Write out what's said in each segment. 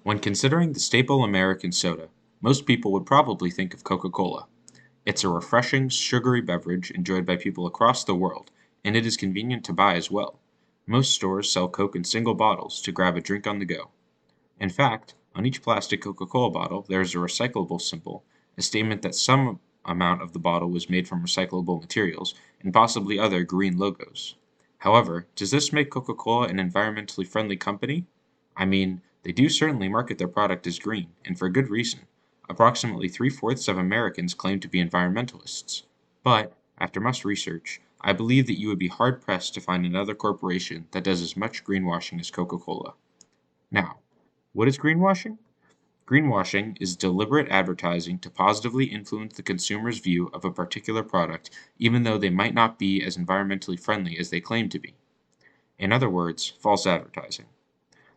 When considering the staple American soda, most people would probably think of Coca-Cola. It's a refreshing, sugary beverage enjoyed by people across the world, and it is convenient to buy as well. Most stores sell Coke in single bottles to grab a drink on the go. In fact, on each plastic Coca-Cola bottle there is a recyclable symbol, a statement that some amount of the bottle was made from recyclable materials, and possibly other green logos. However, does this make Coca-Cola an environmentally friendly company? I mean, they do certainly market their product as green, and for good reason. Approximately three-fourths of Americans claim to be environmentalists. But, after much research, I believe that you would be hard-pressed to find another corporation that does as much greenwashing as Coca-Cola. Now, what is greenwashing? Greenwashing is deliberate advertising to positively influence the consumer's view of a particular product, even though they might not be as environmentally friendly as they claim to be. In other words, false advertising.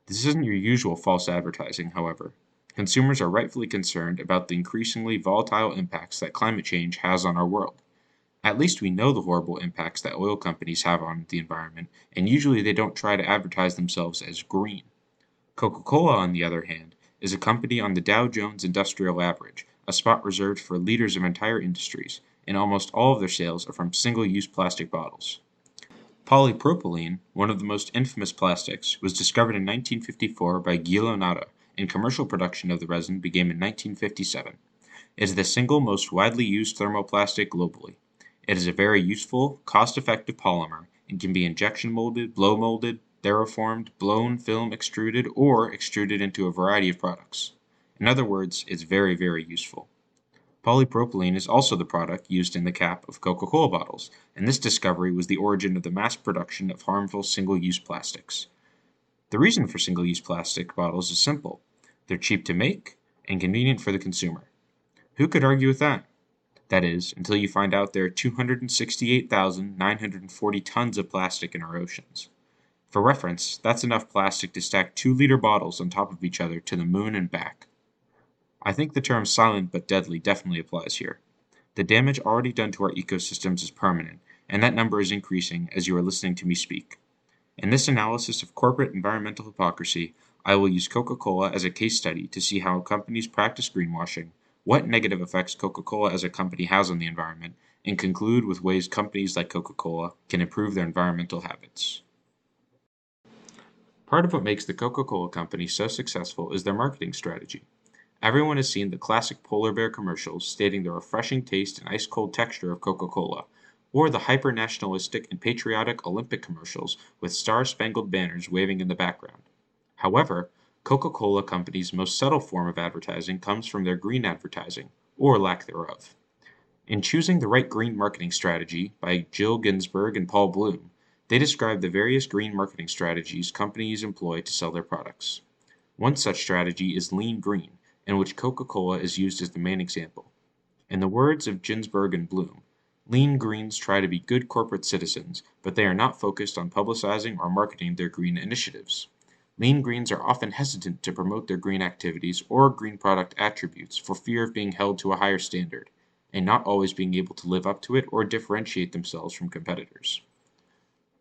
This isn't your usual false advertising, however. Consumers are rightfully concerned about the increasingly volatile impacts that climate change has on our world. At least we know the horrible impacts that oil companies have on the environment, and usually they don't try to advertise themselves as green. Coca-Cola, on the other hand, is a company on the Dow Jones Industrial Average, a spot reserved for leaders of entire industries, and almost all of their sales are from single-use plastic bottles. Polypropylene, one of the most infamous plastics, was discovered in 1954 by Guille Natta, and commercial production of the resin began in 1957. It is the single most widely used thermoplastic globally. It is a very useful, cost-effective polymer and can be injection molded, blow molded, thermoformed, blown, film extruded, or extruded into a variety of products. In other words, it's very, very useful. Polypropylene is also the product used in the cap of Coca-Cola bottles, and this discovery was the origin of the mass production of harmful single-use plastics. The reason for single-use plastic bottles is simple. They're cheap to make and convenient for the consumer. Who could argue with that? That is, until you find out there are 268,940 tons of plastic in our oceans. For reference, that's enough plastic to stack 2-liter bottles on top of each other to the moon and back. I think the term silent but deadly definitely applies here. The damage already done to our ecosystems is permanent, and that number is increasing as you are listening to me speak. In this analysis of corporate environmental hypocrisy, I will use Coca-Cola as a case study to see how companies practice greenwashing, what negative effects Coca-Cola as a company has on the environment, and conclude with ways companies like Coca-Cola can improve their environmental habits. Part of what makes the Coca-Cola Company so successful is their marketing strategy. Everyone has seen the classic polar bear commercials stating the refreshing taste and ice-cold texture of Coca-Cola, or the hyper-nationalistic and patriotic Olympic commercials with star-spangled banners waving in the background. However, Coca-Cola Company's most subtle form of advertising comes from their green advertising, or lack thereof. In Choosing the Right Green Marketing Strategy by Jill Ginsberg and Paul Bloom, they describe the various green marketing strategies companies employ to sell their products. One such strategy is lean green, in which Coca-Cola is used as the main example. In the words of Ginsberg and Bloom, lean greens try to be good corporate citizens, but they are not focused on publicizing or marketing their green initiatives. Lean greens are often hesitant to promote their green activities or green product attributes for fear of being held to a higher standard, and not always being able to live up to it or differentiate themselves from competitors.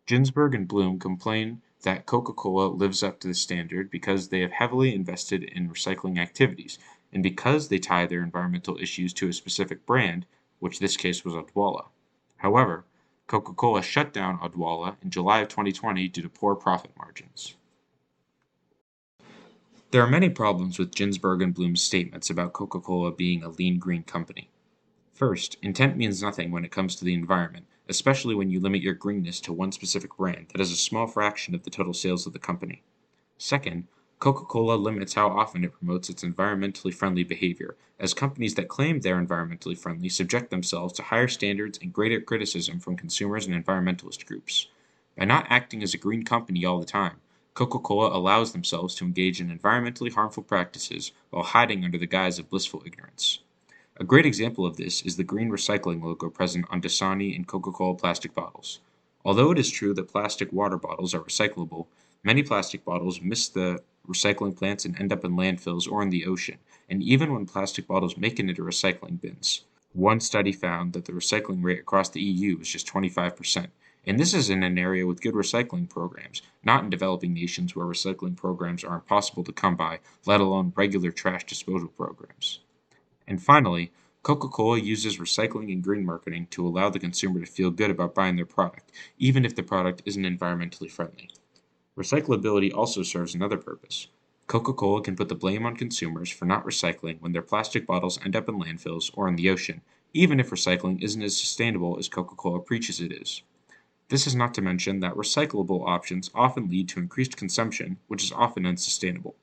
Ginsberg and Bloom complain that Coca-Cola lives up to the standard because they have heavily invested in recycling activities, and because they tie their environmental issues to a specific brand, which this case was Odwalla. However, Coca-Cola shut down Odwalla in July of 2020 due to poor profit margins. There are many problems with Ginsberg and Bloom's statements about Coca-Cola being a lean green company. First, intent means nothing when it comes to the environment, especially when you limit your greenness to one specific brand that is a small fraction of the total sales of the company. Second, Coca-Cola limits how often it promotes its environmentally friendly behavior, as companies that claim they're environmentally friendly subject themselves to higher standards and greater criticism from consumers and environmentalist groups. By not acting as a green company all the time, Coca-Cola allows themselves to engage in environmentally harmful practices while hiding under the guise of blissful ignorance. A great example of this is the green recycling logo present on Dasani and Coca-Cola plastic bottles. Although it is true that plastic water bottles are recyclable, many plastic bottles miss the recycling plants and end up in landfills or in the ocean, and even when plastic bottles make it into recycling bins. One study found that the recycling rate across the EU is just 25%, And this is in an area with good recycling programs, not in developing nations where recycling programs are impossible to come by, let alone regular trash disposal programs. And finally, Coca-Cola uses recycling and green marketing to allow the consumer to feel good about buying their product, even if the product isn't environmentally friendly. Recyclability also serves another purpose. Coca-Cola can put the blame on consumers for not recycling when their plastic bottles end up in landfills or in the ocean, even if recycling isn't as sustainable as Coca-Cola preaches it is. This is not to mention that recyclable options often lead to increased consumption, which is often unsustainable.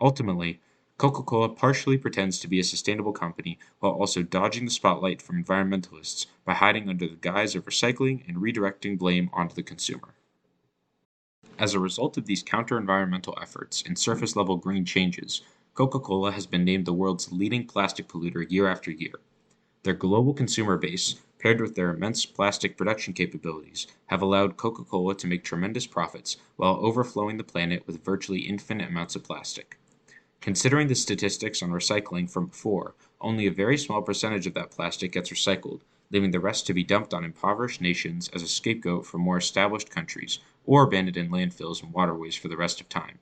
Ultimately, Coca-Cola partially pretends to be a sustainable company while also dodging the spotlight from environmentalists by hiding under the guise of recycling and redirecting blame onto the consumer. As a result of these counter-environmental efforts and surface-level green changes, Coca-Cola has been named the world's leading plastic polluter year after year. Their global consumer base, paired with their immense plastic production capabilities, have allowed Coca-Cola to make tremendous profits while overflowing the planet with virtually infinite amounts of plastic. Considering the statistics on recycling from before, only a very small percentage of that plastic gets recycled, leaving the rest to be dumped on impoverished nations as a scapegoat for more established countries, or abandoned in landfills and waterways for the rest of time.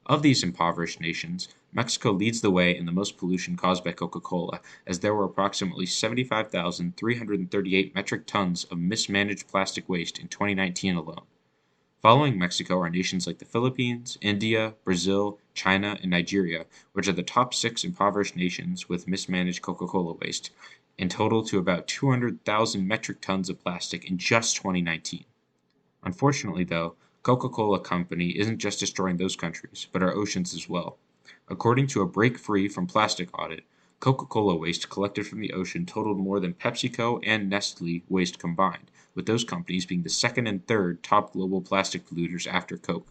Of these impoverished nations, Mexico leads the way in the most pollution caused by Coca-Cola, as there were approximately 75,338 metric tons of mismanaged plastic waste in 2019 alone. Following Mexico are nations like the Philippines, India, Brazil, China, and Nigeria, which are the top 6 impoverished nations with mismanaged Coca-Cola waste, in total to about 200,000 metric tons of plastic in just 2019. Unfortunately, though, Coca-Cola Company isn't just destroying those countries, but our oceans as well. According to a Break Free from Plastic audit, Coca-Cola waste collected from the ocean totaled more than PepsiCo and Nestle waste combined, with those companies being the second and third top global plastic polluters after Coke.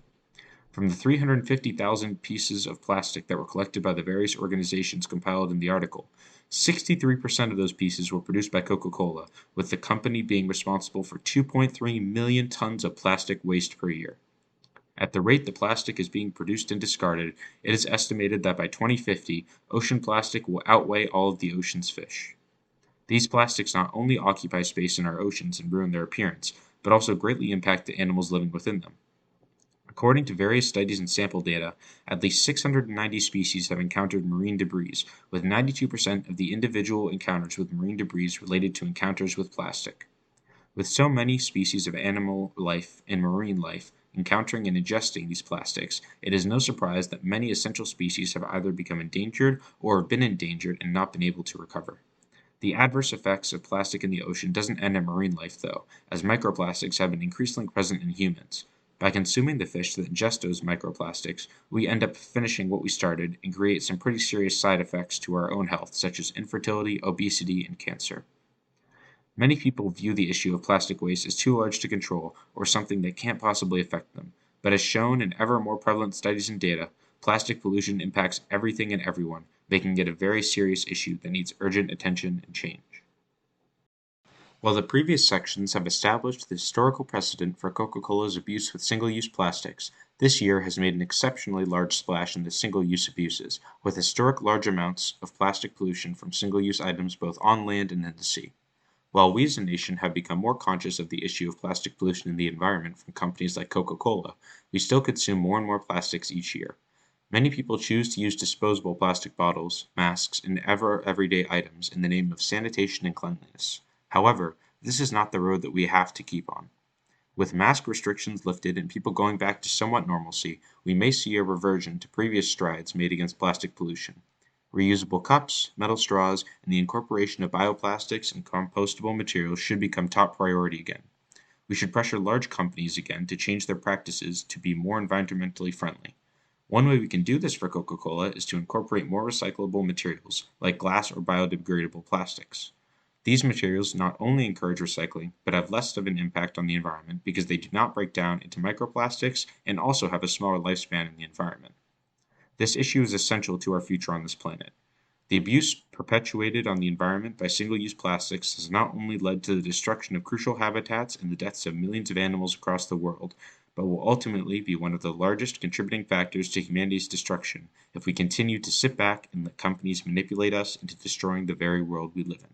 From the 350,000 pieces of plastic that were collected by the various organizations compiled in the article, 63% of those pieces were produced by Coca-Cola, with the company being responsible for 2.3 million tons of plastic waste per year. At the rate the plastic is being produced and discarded, it is estimated that by 2050, ocean plastic will outweigh all of the ocean's fish. These plastics not only occupy space in our oceans and ruin their appearance, but also greatly impact the animals living within them. According to various studies and sample data, at least 690 species have encountered marine debris, with 92% of the individual encounters with marine debris related to encounters with plastic. With so many species of animal life and marine life encountering and ingesting these plastics, it is no surprise that many essential species have either become endangered or have been endangered and not been able to recover. The adverse effects of plastic in the ocean doesn't end at marine life, though, as microplastics have been increasingly present in humans. By consuming the fish that ingest those microplastics, we end up finishing what we started and create some pretty serious side effects to our own health, such as infertility, obesity, and cancer. Many people view the issue of plastic waste as too large to control or something that can't possibly affect them, but as shown in ever more prevalent studies and data, plastic pollution impacts everything and everyone, making it a very serious issue that needs urgent attention and change. While the previous sections have established the historical precedent for Coca-Cola's abuse with single-use plastics, this year has made an exceptionally large splash in the single-use abuses, with historic large amounts of plastic pollution from single-use items both on land and in the sea. While we as a nation have become more conscious of the issue of plastic pollution in the environment from companies like Coca-Cola, we still consume more and more plastics each year. Many people choose to use disposable plastic bottles, masks, and everyday items in the name of sanitation and cleanliness. However, this is not the road that we have to keep on. With mask restrictions lifted and people going back to somewhat normalcy, we may see a reversion to previous strides made against plastic pollution. Reusable cups, metal straws, and the incorporation of bioplastics and compostable materials should become top priority again. We should pressure large companies again to change their practices to be more environmentally friendly. One way we can do this for Coca-Cola is to incorporate more recyclable materials, like glass or biodegradable plastics. These materials not only encourage recycling, but have less of an impact on the environment because they do not break down into microplastics and also have a smaller lifespan in the environment. This issue is essential to our future on this planet. The abuse perpetuated on the environment by single-use plastics has not only led to the destruction of crucial habitats and the deaths of millions of animals across the world, but will ultimately be one of the largest contributing factors to humanity's destruction if we continue to sit back and let companies manipulate us into destroying the very world we live in.